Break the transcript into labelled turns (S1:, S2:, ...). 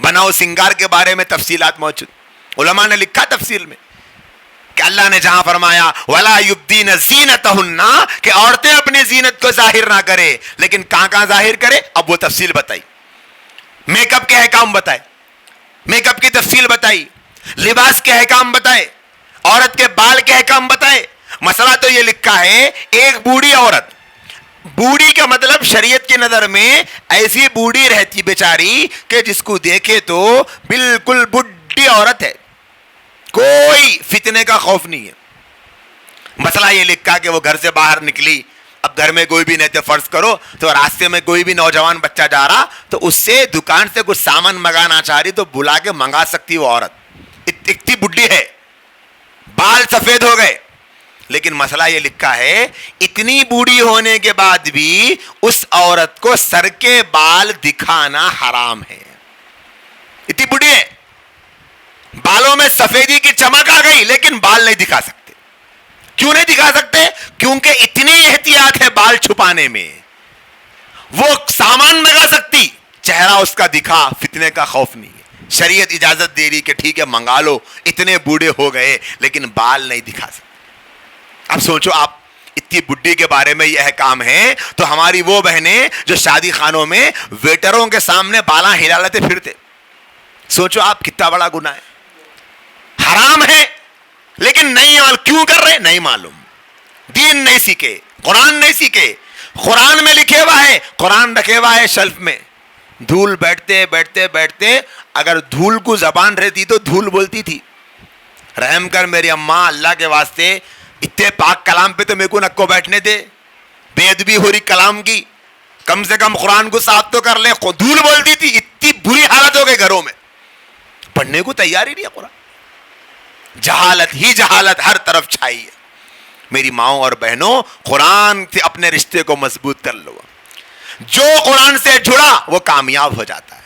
S1: بناؤ سنگار کے بارے میں تفصیلات موجود. علماء نے لکھا تفصیل میں کہ اللہ نے جہاں فرمایا وَلَا يُبْدِينَ زِينَتَهُنَّ کہ عورتیں اپنی زینت کو ظاہر نہ کرے, لیکن کہاں کہاں ظاہر کرے, اب وہ تفصیل بتائی. میک اپ کے احکام بتائے, میک اپ کی تفصیل بتائی, لباس کے احکام بتائے, عورت کے بال کے احکام بتائے. مسئلہ تو یہ لکھا ہے ایک بوڑھی عورت, بوڑھی کا مطلب شریعت کی نظر میں ایسی بوڑھی رہتی بیچاری کہ جس کو دیکھے تو بالکل بڈھی عورت ہے, کوئی فتنے کا خوف نہیں ہے. مسئلہ یہ لکھا کہ وہ گھر سے باہر نکلی, اب گھر میں کوئی بھی نہیں تھے, فرض کرو تو راستے میں کوئی بھی نوجوان بچہ جا رہا تو اس سے دکان سے کچھ سامان منگانا چاہ رہی تو بلا کے منگا سکتی وہ عورت, اتنی بڈھی ہے, بال سفید ہو گئے. لیکن مسئلہ یہ لکھا ہے اتنی بوڑھی ہونے کے بعد بھی اس عورت کو سر کے بال دکھانا حرام ہے. اتنی بوڑھی ہے, بالوں میں سفیدی کی چمک آ گئی لیکن بال نہیں دکھا سکتے. کیوں نہیں دکھا سکتے؟ کیونکہ اتنی احتیاط ہے بال چھپانے میں. وہ سامان منگا سکتی, چہرہ اس کا دکھا, فتنے کا خوف نہیں ہے. شریعت اجازت دے رہی کہ ٹھیک ہے منگا لو, اتنے بوڑھے ہو گئے لیکن بال نہیں دکھا سکتے. اب سوچو آپ اتنی بڈھی کے بارے میں یہ احکام ہے تو ہماری وہ بہنیں جو شادی خانوں میں ویٹروں کے سامنے بالاں ہلا لیتے پھرتے, سوچو آپ کتنا بڑا گناہ ہے. حرام ہے لیکن نہیں کیوں کر رہے نہیں معلوم, دین نہیں سیکھے, قرآن نہیں سیکھے. قرآن میں لکھے ہوا ہے, قرآن رکھے ہوا ہے شیلف میں, دھول بیٹھتے بیٹھتے بیٹھتے اگر دھول کو زبان رہتی تو دھول بولتی تھی. رحم کر میری اماں, اللہ کے واسطے اتنے پاک کلام پہ تو میرے کو نکو بیٹھنے دے, بے ادبی ہو رہی کلام کی, کم سے کم قرآن کو صاف تو کر لے. دھول بولتی تھی, اتنی بری حالت ہو گئی گھروں میں, پڑھنے کو تیار ہی نہیں ہے قرآن. جہالت ہی جہالت ہر طرف چھائی ہے. میری ماؤں اور بہنوں, قرآن سے اپنے رشتے کو مضبوط کر لو. جو قرآن سے جڑا وہ کامیاب ہو جاتا ہے.